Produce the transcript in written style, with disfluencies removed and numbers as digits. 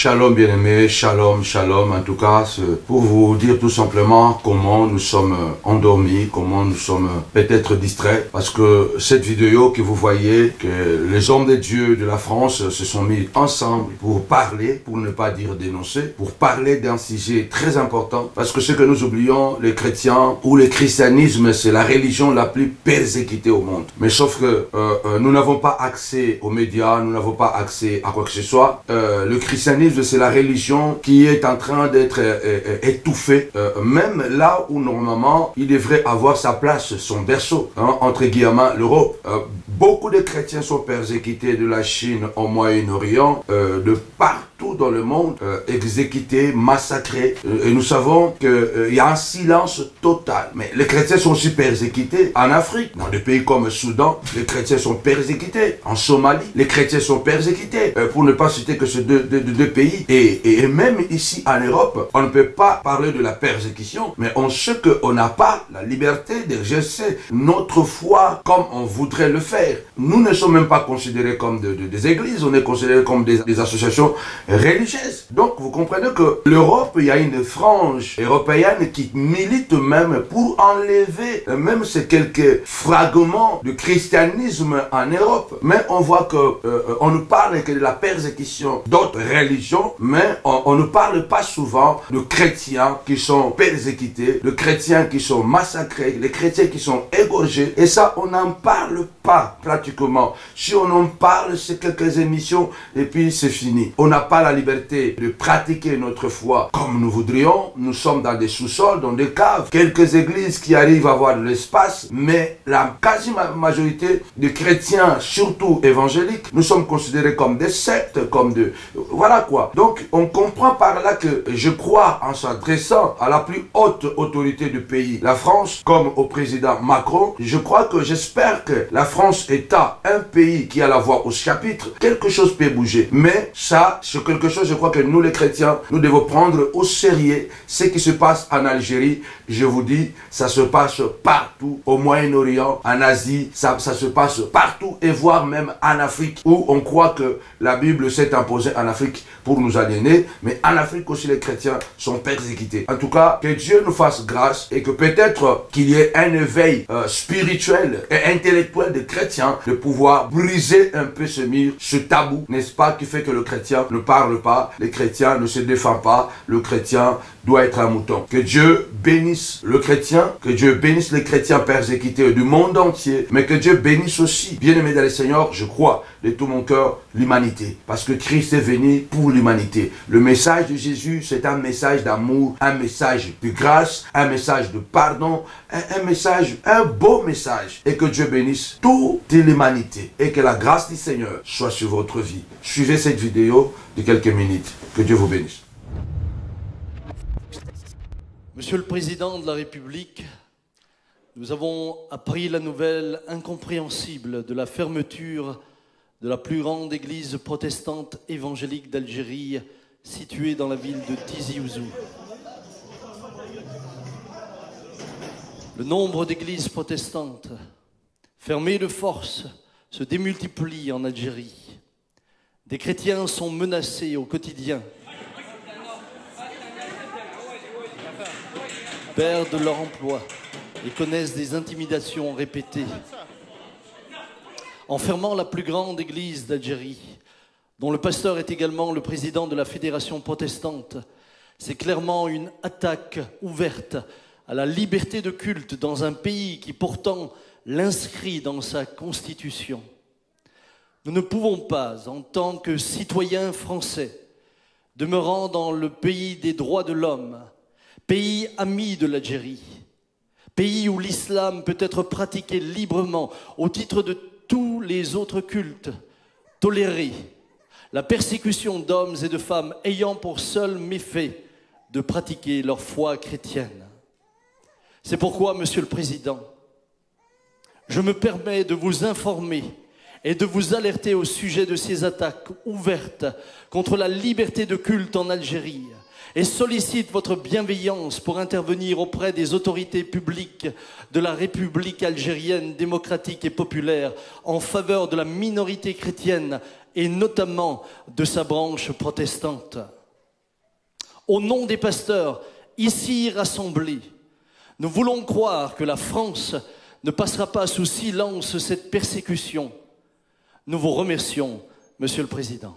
Shalom bien-aimés, shalom, shalom. En tout cas, c'est pour vous dire tout simplement comment nous sommes endormis, comment nous sommes peut-être distraits. Parce que cette vidéo que vous voyez, que les hommes de Dieu de la France se sont mis ensemble pour parler, pour ne pas dire dénoncer, pour parler d'un sujet très important. Parce que ce que nous oublions, les chrétiens ou le christianisme, c'est la religion la plus persécutée au monde. Mais sauf que nous n'avons pas accès aux médias, nous n'avons pas accès à quoi que ce soit. Le christianisme, c'est la religion qui est en train d'être étouffée, même là où normalement il devrait avoir sa place, son berceau, hein, entre guillemets l'Europe. Beaucoup de chrétiens sont persécutés de la Chine au Moyen-Orient, de partout dans le monde, exécutés, massacrés. Et nous savons qu'il y a un silence total. Mais les chrétiens sont aussi persécutés en Afrique. Dans des pays comme le Soudan, les chrétiens sont persécutés. En Somalie, les chrétiens sont persécutés. Pour ne pas citer que ces deux pays. Et même ici en Europe, on ne peut pas parler de la persécution, mais on sait qu'on n'a pas la liberté d'exercer notre foi comme on voudrait le faire. Nous ne sommes même pas considérés comme des églises, on est considérés comme des associations religieuses. Donc vous comprenez que l'Europe, il y a une frange européenne qui milite même pour enlever même ces quelques fragments du christianisme en Europe. Mais on voit que on ne parle que de la persécution d'autres religions, mais on ne parle pas souvent de chrétiens qui sont persécutés, de chrétiens qui sont massacrés, les chrétiens qui sont égorgés. Et ça, on n'en parle pas pratiquement. Si on en parle, c'est quelques émissions et puis c'est fini. On n'a pas la liberté de pratiquer notre foi comme nous voudrions. Nous sommes dans des sous-sols, dans des caves. Quelques églises qui arrivent à avoir de l'espace, mais la quasi-majorité des chrétiens, surtout évangéliques, nous sommes considérés comme des sectes, comme de... Voilà quoi. Donc, on comprend par là que je crois en s'adressant à la plus haute autorité du pays, la France, comme au président Macron, je crois que j'espère que la France étant un pays qui a la voix au chapitre, quelque chose peut bouger. Mais ça, c'est quelque chose, je crois que nous les chrétiens, nous devons prendre au sérieux ce qui se passe en Algérie. Je vous dis, ça se passe partout, au Moyen-Orient, en Asie, ça se passe partout et voire même en Afrique, où on croit que la Bible s'est imposée en Afrique pour nous aliéner, mais en Afrique aussi les chrétiens sont persécutés. En tout cas, que Dieu nous fasse grâce et que peut-être qu'il y ait un éveil spirituel et intellectuel des chrétiens de pouvoir briser un peu ce mur, ce tabou, n'est-ce pas, qui fait que le chrétien ne parle pas, les chrétiens ne se défendent pas, le chrétien doit être un mouton. Que Dieu bénisse le chrétien, que Dieu bénisse les chrétiens persécutés du monde entier, mais que Dieu bénisse aussi, bien-aimé dans le Seigneur, je crois de tout mon cœur, l'humanité. Parce que Christ est venu pour l'humanité. Le message de Jésus, c'est un message d'amour, un message de grâce, un message de pardon, un message, un beau message. Et que Dieu bénisse toute l'humanité. Et que la grâce du Seigneur soit sur votre vie. Suivez cette vidéo de quelques minutes. Que Dieu vous bénisse. Monsieur le Président de la République, nous avons appris la nouvelle incompréhensible de la fermeture de la plus grande église protestante évangélique d'Algérie, située dans la ville de Tizi Ouzou. Le nombre d'églises protestantes fermées de force se démultiplie en Algérie. Des chrétiens sont menacés au quotidien, perdent leur emploi et connaissent des intimidations répétées. En fermant la plus grande église d'Algérie, dont le pasteur est également le président de la fédération protestante, c'est clairement une attaque ouverte à la liberté de culte dans un pays qui pourtant l'inscrit dans sa constitution. Nous ne pouvons pas, en tant que citoyens français, demeurant dans le pays des droits de l'homme, pays ami de l'Algérie, pays où l'islam peut être pratiqué librement au titre de tous les autres cultes, tolérer la persécution d'hommes et de femmes ayant pour seul méfait de pratiquer leur foi chrétienne. C'est pourquoi, Monsieur le Président, je me permets de vous informer et de vous alerter au sujet de ces attaques ouvertes contre la liberté de culte en Algérie et sollicite votre bienveillance pour intervenir auprès des autorités publiques de la République algérienne démocratique et populaire en faveur de la minorité chrétienne et notamment de sa branche protestante. Au nom des pasteurs ici rassemblés, nous voulons croire que la France ne passera pas sous silence cette persécution. Nous vous remercions, Monsieur le Président.